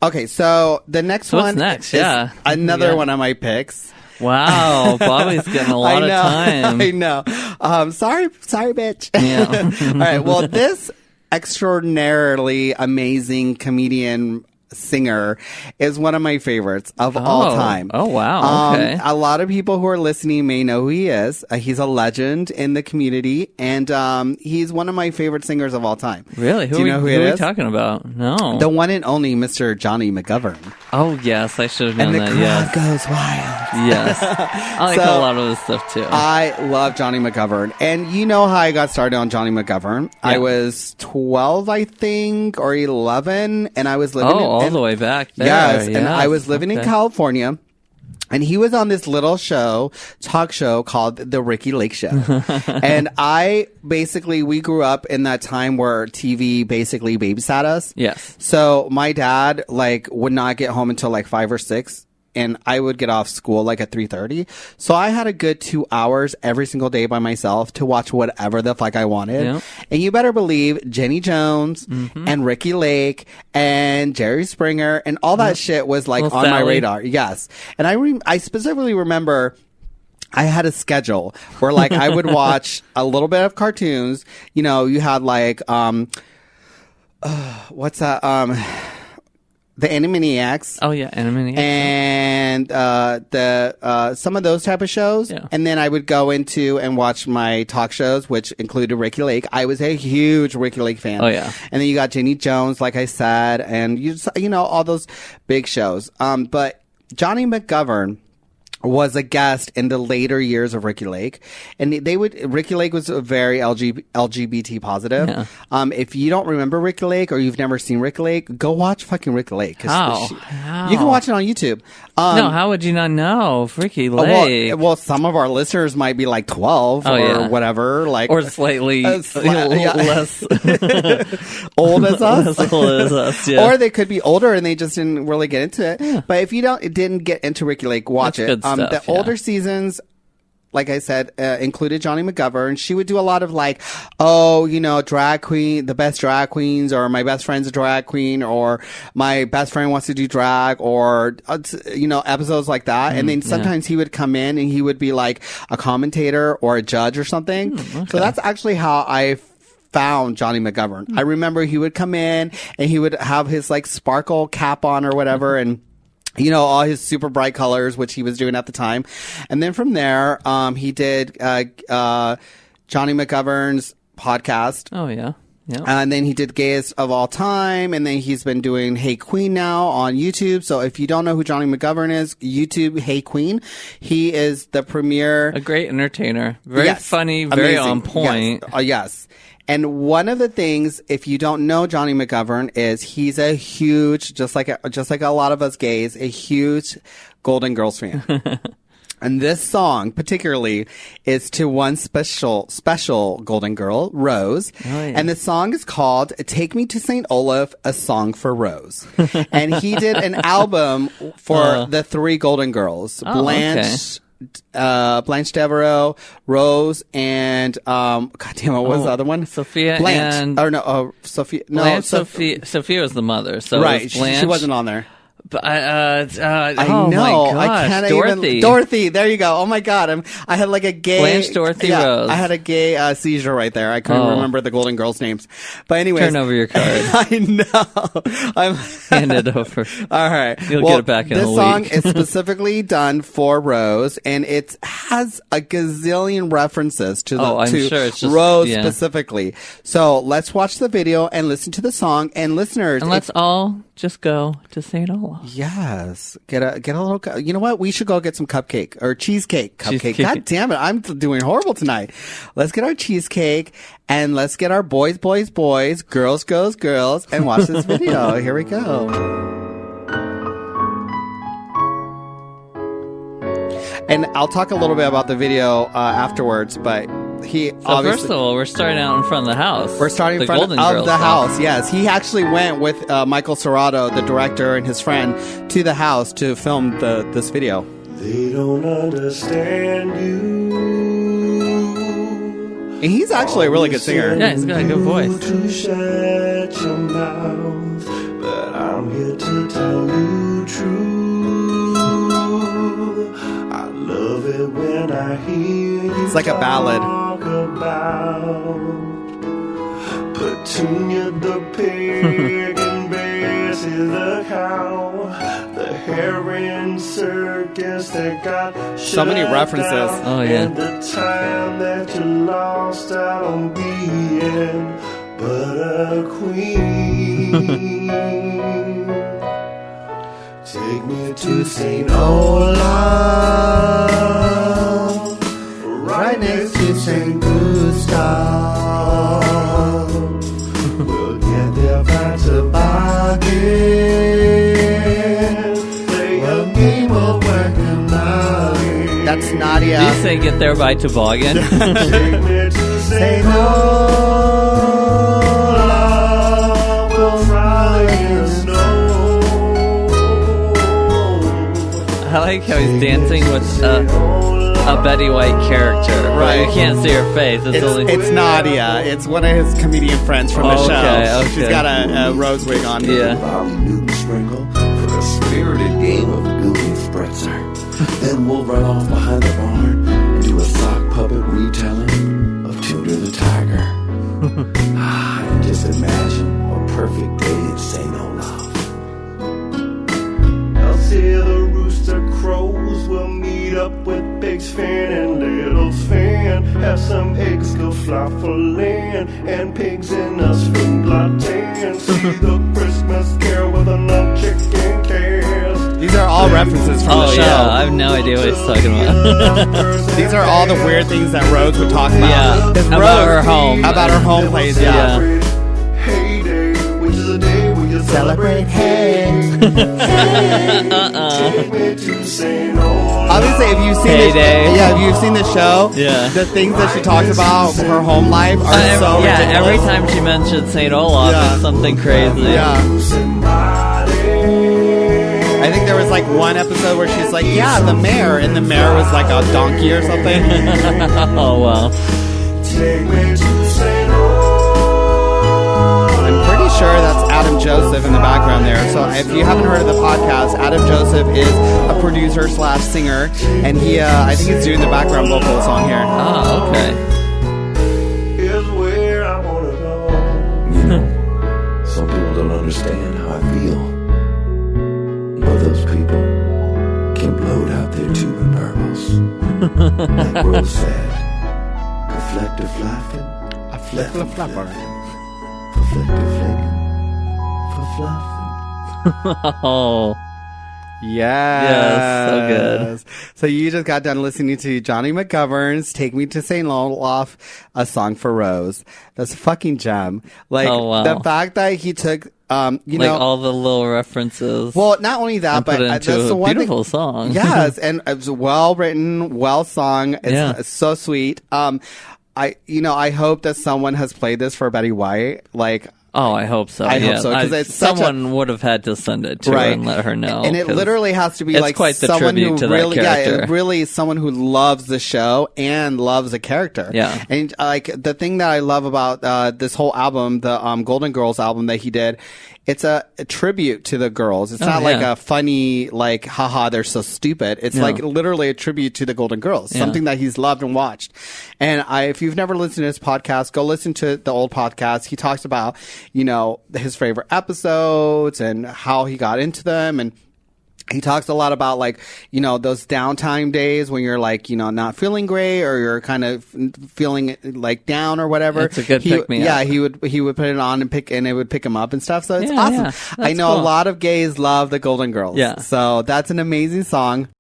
Okay, so the next one What's next? is Yeah. another one of my picks. Wow, Bobby's getting a lot of time. I know. Sorry, bitch. Yeah. All right. Well, this extraordinarily amazing comedian singer is one of my favorites of all time. Oh, wow. Okay. A lot of people who are listening may know who he is. He's a legend in the community, and he's one of my favorite singers of all time. Really? Do you know who it are is? we talking about? No. The one and only Mr. Jonny McGovern. Oh, yes. I should have known And the that. crowd goes wild. Yes. I like So, a lot of his stuff, too. I love Jonny McGovern. And you know how I got started on Jonny McGovern. Yeah. I was 12, I think, or 11, and I was living all the way back there. Yes, and I was living in Okay. California. And he was on this little talk show called The Ricky Lake Show. And we grew up in that time where TV basically babysat us. Yes. So my dad, would not get home until 5 or 6. And I would get off school at 3:30. So I had a good 2 hours every single day by myself to watch whatever the fuck I wanted. Yeah. And you better believe Jenny Jones and Ricky Lake and Jerry Springer and all that shit was on Little my Sally. radar. Yes. And I specifically remember I had a schedule where I would watch a little bit of cartoons. You know, you had what's that? The Animaniacs. Oh, yeah. Animaniacs. And some of those type of shows. Yeah. And then I would go into and watch my talk shows, which included Ricky Lake. I was a huge Ricky Lake fan. Oh, yeah. And then you got Jenny Jones, like I said, and all those big shows. But Jonny McGovern was a guest in the later years of Ricky Lake, and Ricky Lake was very LGBT positive. Yeah. If you don't remember Ricky Lake or you've never seen Ricky Lake, go watch fucking Ricky Lake. How? You can watch it on YouTube. No, how would you not know? Ricky Lake. Well, some of our listeners might be 12 or whatever, or slightly less old as us. Less old as us, yeah. Or they could be older and they just didn't really get into it. Yeah. But if you didn't get into Ricky Lake, watch That's it. good stuff, The older seasons, like I said, included Jonny McGovern. She would do a lot of drag queen, the best drag queens, or my best friend's a drag queen, or my best friend wants to do drag, or, episodes like that. And then sometimes he would come in and he would be a commentator or a judge or something. Okay. So that's actually how I found Jonny McGovern. I remember he would come in and he would have his sparkle cap on or whatever, and all his super bright colors, which he was doing at the time. And then from there, he did Jonny McGovern's podcast. Oh, yeah. Yeah. And then he did Gayest of All Time. And then he's been doing Hey Queen now on YouTube. So if you don't know who Jonny McGovern is, YouTube Hey Queen. He is the premier. A great entertainer. Very funny, very amazing. on point. Yes. Yes. And one of the things, if you don't know Jonny McGovern, is he's a huge, just like a lot of us gays, a huge Golden Girls fan. And this song particularly is to one special Golden Girl, Rose. Oh, yeah. And the song is called Take Me to St. Olaf, A Song for Rose. And he did an album for the three Golden Girls, Blanche, Blanche Devereaux, Rose, and God damn it, what was the other one? Sophia Blanche. and Sophia. No, Blanche, Sophia was the mother. So right, it was Blanche. she wasn't on there. But I oh know. my gosh, I can't Dorothy. even. Dorothy. There you go. Oh my God. I had a gay. Blanche Dorothy Rose. I had a gay seizure right there. I couldn't remember the Golden Girls' names. But anyways. Turn over your card. I know. Hand it over. All right. You'll get it back in a week. This song is specifically done for Rose, and it has a gazillion references to Rose specifically. So let's watch the video and listen to the song. And listeners, and let's all just go to St. Olaf. Yes. Get a little, you know what? We should go get some cupcake or cheesecake. God damn it. I'm doing horrible tonight. Let's get our cheesecake and let's get our boys, girls, and watch this video. Here we go. And I'll talk a little bit about the video afterwards, but first of all, we're starting out in front of the house. We're starting in front of the house, yes. He actually went with Michael Serrato, the director, and his friend to the house to film this video. They don't understand you. And he's actually a really good singer. Yeah, he's got a good voice. To shut your mouth, but I'm I'm here to tell you true. I love it when I hear you. It's like a ballad. Talk about Petunia the pig and Bessie the cow. The heron circus that got So many references. Oh, yeah. And the time that you lost out on being but a queen. Take me to St. Olaf, right next to St. Gustav. We'll get there by toboggan. Play a game of whack and noggin. That's Nadia. Did you say get there by toboggan? Take me to St. Olaf, we'll fly in the snow. I like how he's dancing with a Betty White character. Right. You can't see her face. It's Nadia. It's one of his comedian friends from the show. Okay. She's got a rose wig on. Yeah. Bobby Newton sprinkle for a spirited game of Googie Spritzer. Then we'll run off behind the barn and do a sock puppet retelling of Tudor the Tiger. And just imagine a perfect day at St. Olaf. I'll see the rooster crows. We'll meet up with Big Sven and Little Sven. Have some eggs go fly for land and pigs in a swing latte. See the Christmas carol with a chicken cast. These are all references from the show. Yeah, I have no idea what he's talking about. These are all the weird things that Rose would talk about. Yeah, 'Cause about her home. About her home place, yeah. Hey Day, which is a day where you celebrate. Hey, take me to St. Olaf. Obviously, if you've seen Heyday. if you've seen the show, Yeah. the things that she talks about her home life are so yeah, ridiculous. every time she mentions St. Olaf, Yeah. it's something crazy. Yeah. I think there was like one episode where she's like, yeah, the mayor, and the mayor was like a donkey or something. Oh, wow. Take me to St. Olaf. I'm pretty sure that's Adam Joseph in the background there. So if you haven't heard of the podcast, Adam Joseph is a producer / singer, and he, I think he's doing the background vocals on here. Oh, okay. Is where I wanna go. You know, some people don't understand how I feel. But those people can bloat out their tubing purples. Like Rose said, reflective flapping, A flapper. reflective flicking, for fluffing. Oh, Yes. Yes, so good. So you just got done listening to Jonny McGovern's Take Me to St. Olaf, a song for Rose. That's a fucking gem. Like, Oh, wow. the fact that he took, you like know, all the little references. well, not only that, and but put it that's into the a one beautiful thing. song. Yes, and it was well written, well sung. It's so sweet. I hope that someone has played this for Betty White. Like, Oh, I hope so. I hope so, 'cause it's such someone would have had to send it to her Right. and let her know. and it 'cause literally has to be it's like quite the someone tribute who to that really, character. it really is someone who loves the show and loves the character. Yeah. And like the thing that I love about this whole album, the Golden Girls album that he did, it's a tribute to the girls. It's not like yeah. a funny, like, haha, they're so stupid. It's No. like literally a tribute to the Golden Girls, Yeah. something that he's loved and watched. And if you've never listened to his podcast, go listen to the old podcast. He talks about, his favorite episodes and how he got into them. And he talks a lot about those downtime days when you're not feeling great or you're kind of feeling like down or whatever. It's a good pick-me-up. Yeah, he would put it on and it would pick him up and stuff. So it's Yeah, awesome. yeah. I That's know cool. a lot of gays love the Golden Girls. Yeah. So that's an amazing song.